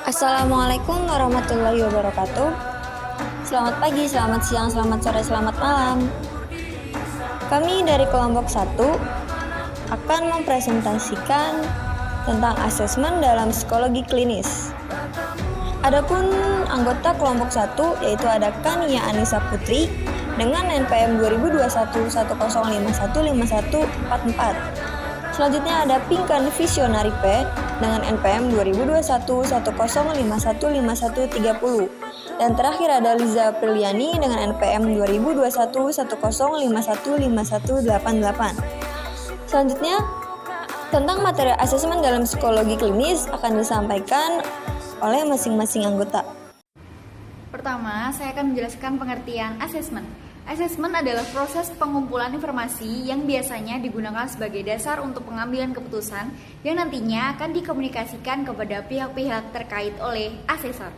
Assalamualaikum warahmatullahi wabarakatuh. Selamat pagi, selamat siang, selamat sore, selamat malam. Kami dari kelompok 1 akan mempresentasikan tentang asesmen dalam psikologi klinis. Adapun anggota kelompok 1 yaitu ada Kania Anissa Putri dengan NPM 202110515144. Selanjutnya ada Pinkan Visionary P dengan NPM 202110515130. Dan terakhir ada Liza Priliani dengan NPM 202110515188. Selanjutnya, tentang materi asesmen dalam psikologi klinis akan disampaikan oleh masing-masing anggota. Pertama, saya akan menjelaskan pengertian asesmen. Asesmen adalah proses pengumpulan informasi yang biasanya digunakan sebagai dasar untuk pengambilan keputusan yang nantinya akan dikomunikasikan kepada pihak-pihak terkait oleh asesor.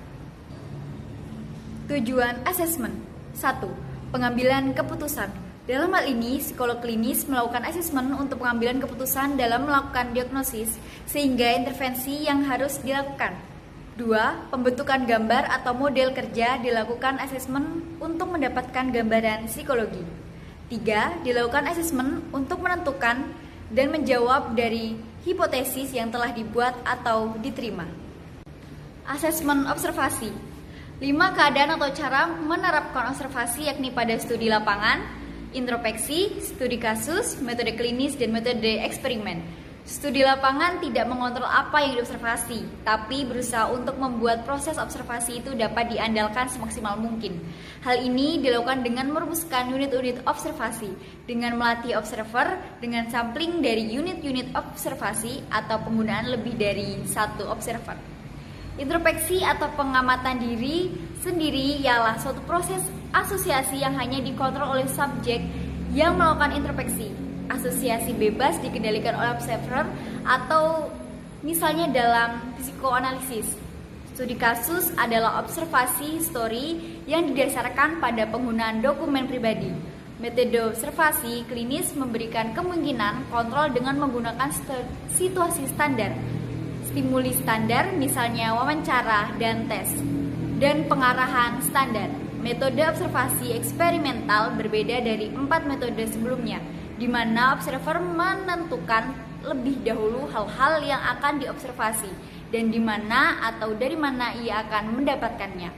Tujuan asesmen 1. Pengambilan keputusan. Dalam hal ini, psikolog klinis melakukan asesmen untuk pengambilan keputusan dalam melakukan diagnosis sehingga intervensi yang harus dilakukan. 2. Pembentukan gambar atau model kerja dilakukan asesmen untuk mendapatkan gambaran psikologi. 3. Dilakukan asesmen untuk menentukan dan menjawab dari hipotesis yang telah dibuat atau diterima. Asesmen observasi. 5 keadaan atau cara menerapkan observasi yakni pada studi lapangan, introspeksi, studi kasus, metode klinis, dan metode eksperimen. Studi lapangan tidak mengontrol apa yang diobservasi, tapi berusaha untuk membuat proses observasi itu dapat diandalkan semaksimal mungkin. Hal ini dilakukan dengan merumuskan unit-unit observasi, dengan melatih observer, dengan sampling dari unit-unit observasi, atau penggunaan lebih dari satu observer. Introspeksi atau pengamatan diri sendiri ialah suatu proses asosiasi yang hanya dikontrol oleh subjek yang melakukan introspeksi. Asosiasi bebas dikendalikan oleh observer atau misalnya dalam psikoanalisis. Studi kasus adalah observasi histori yang didasarkan pada penggunaan dokumen pribadi. Metode observasi klinis memberikan kemungkinan kontrol dengan menggunakan situasi standar, stimuli standar misalnya wawancara dan tes, dan pengarahan standar. Metode observasi eksperimental berbeda dari 4 metode sebelumnya, di mana observer menentukan lebih dahulu hal-hal yang akan diobservasi dan di mana atau dari mana ia akan mendapatkannya.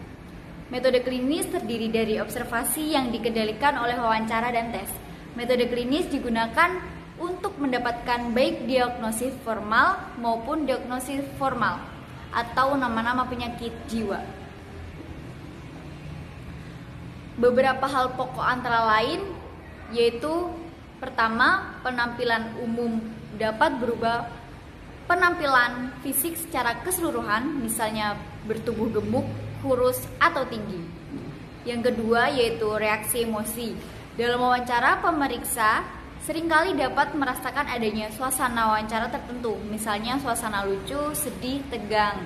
Metode klinis terdiri dari observasi yang dikendalikan oleh wawancara dan tes. Metode klinis digunakan untuk mendapatkan baik diagnosis formal maupun diagnosis formal atau nama-nama penyakit jiwa. Beberapa hal pokok antara lain yaitu: pertama, penampilan umum dapat berubah penampilan fisik secara keseluruhan, misalnya bertubuh gemuk, kurus, atau tinggi. Yang kedua yaitu reaksi emosi. Dalam wawancara, pemeriksa seringkali dapat merasakan adanya suasana wawancara tertentu, misalnya suasana lucu, sedih, tegang.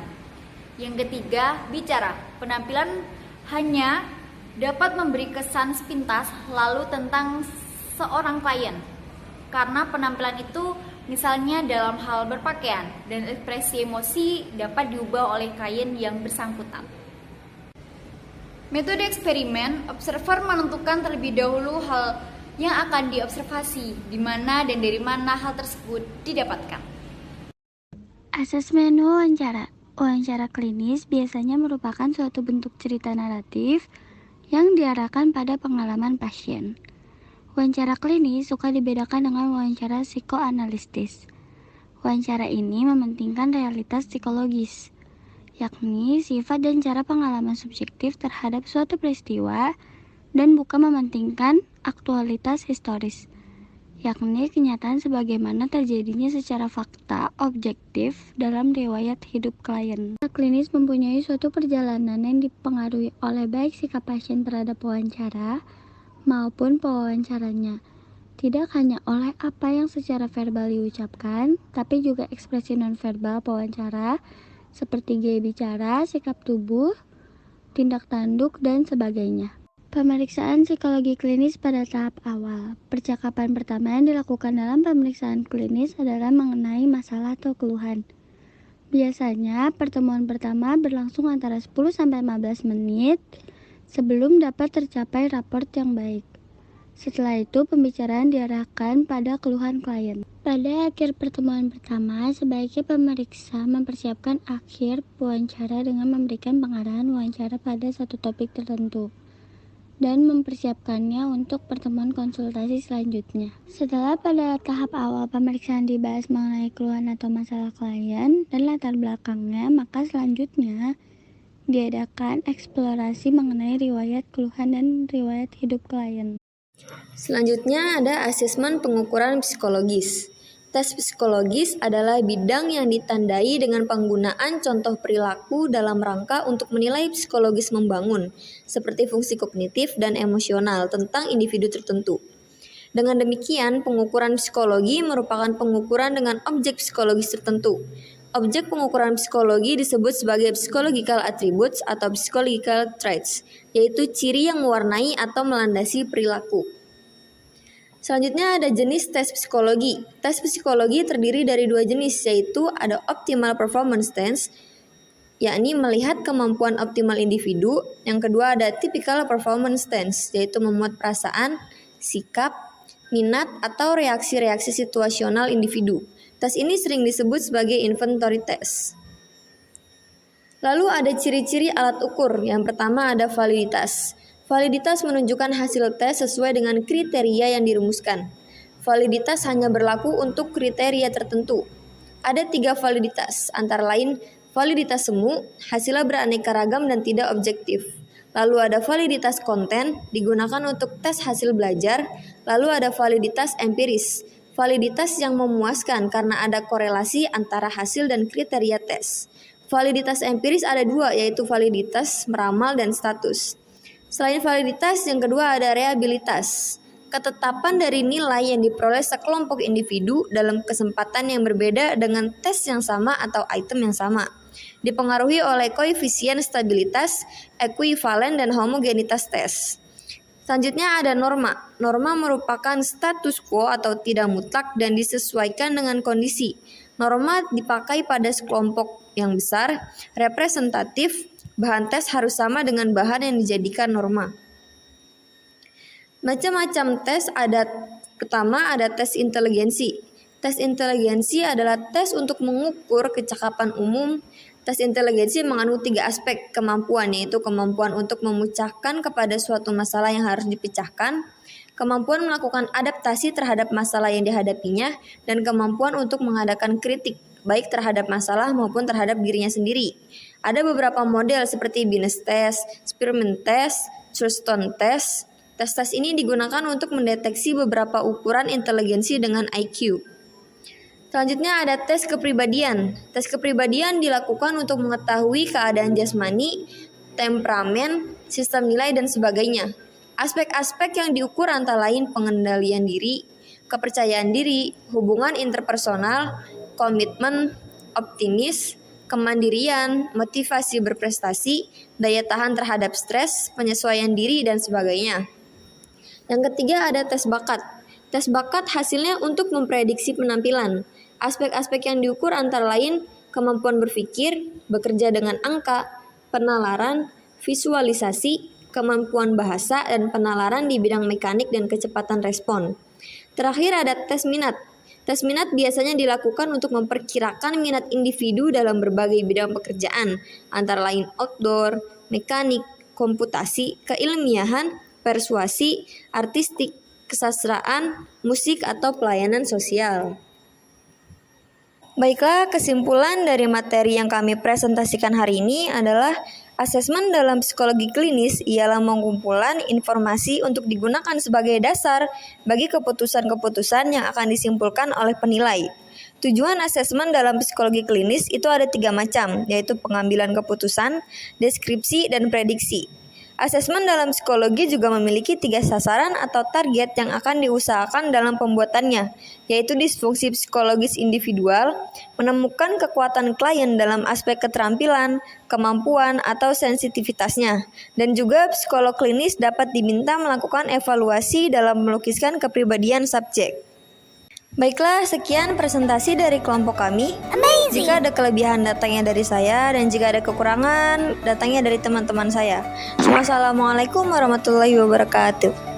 Yang ketiga, bicara. Penampilan hanya dapat memberi kesan sepintas lalu tentang seorang klien, karena penampilan itu misalnya dalam hal berpakaian, dan ekspresi emosi dapat diubah oleh klien yang bersangkutan. Metode eksperimen, observer menentukan terlebih dahulu hal yang akan diobservasi, di mana dan dari mana hal tersebut didapatkan. Asesmen wawancara. Wawancara klinis biasanya merupakan suatu bentuk cerita naratif yang diarahkan pada pengalaman pasien. Wawancara klinis suka dibedakan dengan wawancara psikoanalitis. Wawancara ini mementingkan realitas psikologis, yakni sifat dan cara pengalaman subjektif terhadap suatu peristiwa, dan bukan mementingkan aktualitas historis, yakni kenyataan sebagaimana terjadinya secara fakta objektif dalam riwayat hidup klien. Klinis mempunyai suatu perjalanan yang dipengaruhi oleh baik sikap pasien terhadap wawancara maupun pewawancaranya. Tidak hanya oleh apa yang secara verbal diucapkan, tapi juga ekspresi nonverbal pewawancara seperti gaya bicara, sikap tubuh, tindak tanduk, dan sebagainya. Pemeriksaan psikologi klinis pada tahap awal. Percakapan pertama yang dilakukan dalam pemeriksaan klinis adalah mengenai masalah atau keluhan. Biasanya pertemuan pertama berlangsung antara 10-15 menit sebelum dapat tercapai raport yang baik. Setelah itu, pembicaraan diarahkan pada keluhan klien. Pada akhir pertemuan pertama, sebaiknya pemeriksa mempersiapkan akhir wawancara dengan memberikan pengarahan wawancara pada satu topik tertentu dan mempersiapkannya untuk pertemuan konsultasi selanjutnya. Setelah pada tahap awal pemeriksaan dibahas mengenai keluhan atau masalah klien dan latar belakangnya, maka selanjutnya diadakan eksplorasi mengenai riwayat keluhan dan riwayat hidup klien. Selanjutnya ada asesmen pengukuran psikologis. Tes psikologis adalah bidang yang ditandai dengan penggunaan contoh perilaku dalam rangka untuk menilai psikologis membangun, seperti fungsi kognitif dan emosional tentang individu tertentu. Dengan demikian, pengukuran psikologi merupakan pengukuran dengan objek psikologis tertentu. Objek pengukuran psikologi disebut sebagai psychological attributes atau psychological traits, yaitu ciri yang mewarnai atau melandasi perilaku. Selanjutnya ada jenis tes psikologi. Tes psikologi terdiri dari dua jenis, yaitu ada optimal performance test, yakni melihat kemampuan optimal individu. Yang kedua ada typical performance test, yaitu memuat perasaan, sikap, minat, atau reaksi-reaksi situasional individu. Tes ini sering disebut sebagai inventory test. Lalu ada ciri-ciri alat ukur. Yang pertama ada validitas. Validitas menunjukkan hasil tes sesuai dengan kriteria yang dirumuskan. Validitas hanya berlaku untuk kriteria tertentu. Ada 3 validitas, antara lain validitas semu, hasilnya beraneka ragam dan tidak objektif. Lalu ada validitas konten, digunakan untuk tes hasil belajar. Lalu ada validitas empiris, validitas yang memuaskan karena ada korelasi antara hasil dan kriteria tes. Validitas empiris ada 2, yaitu validitas meramal dan status. Selain validitas, yang kedua ada reliabilitas. Ketetapan dari nilai yang diperoleh sekelompok individu dalam kesempatan yang berbeda dengan tes yang sama atau item yang sama. Dipengaruhi oleh koefisien stabilitas, ekuivalen, dan homogenitas tes. Selanjutnya ada norma. Norma merupakan status quo atau tidak mutlak dan disesuaikan dengan kondisi. Norma dipakai pada sekelompok yang besar, representatif. Bahan tes harus sama dengan bahan yang dijadikan norma. Macam-macam tes ada. Pertama ada tes inteligensi. Tes inteligensi adalah tes untuk mengukur kecakapan umum. Tes inteligensi mengandung 3 aspek kemampuan, yaitu kemampuan untuk memecahkan kepada suatu masalah yang harus dipecahkan, kemampuan melakukan adaptasi terhadap masalah yang dihadapinya, dan kemampuan untuk mengadakan kritik, baik terhadap masalah maupun terhadap dirinya sendiri. Ada beberapa model seperti Binet test, Spearman test, Thurston test. Tes-tes ini digunakan untuk mendeteksi beberapa ukuran inteligensi dengan IQ. Selanjutnya ada tes kepribadian. Tes kepribadian dilakukan untuk mengetahui keadaan jasmani, temperamen, sistem nilai, dan sebagainya. Aspek-aspek yang diukur antara lain pengendalian diri, kepercayaan diri, hubungan interpersonal, komitmen, optimis, kemandirian, motivasi berprestasi, daya tahan terhadap stres, penyesuaian diri, dan sebagainya. Yang ketiga ada tes bakat. Tes bakat hasilnya untuk memprediksi penampilan. Aspek-aspek yang diukur antara lain kemampuan berpikir, bekerja dengan angka, penalaran, visualisasi, kemampuan bahasa, dan penalaran di bidang mekanik dan kecepatan respon. Terakhir ada tes minat. Tes minat biasanya dilakukan untuk memperkirakan minat individu dalam berbagai bidang pekerjaan, antara lain outdoor, mekanik, komputasi, keilmiahan, persuasi, artistik, kesastraan, musik, atau pelayanan sosial. Baiklah, kesimpulan dari materi yang kami presentasikan hari ini adalah asesmen dalam psikologi klinis ialah pengumpulan informasi untuk digunakan sebagai dasar bagi keputusan-keputusan yang akan disimpulkan oleh penilai. Tujuan asesmen dalam psikologi klinis itu ada 3 macam, yaitu pengambilan keputusan, deskripsi, dan prediksi. Asesmen dalam psikologi juga memiliki 3 sasaran atau target yang akan diusahakan dalam pembuatannya, yaitu disfungsi psikologis individual, menemukan kekuatan klien dalam aspek keterampilan, kemampuan, atau sensitivitasnya, dan juga psikolog klinis dapat diminta melakukan evaluasi dalam melukiskan kepribadian subjek. Baiklah, sekian presentasi dari kelompok kami. Jika ada kelebihan, datangnya dari saya, dan jika ada kekurangan, datangnya dari teman-teman saya. Wassalamualaikum warahmatullahi wabarakatuh.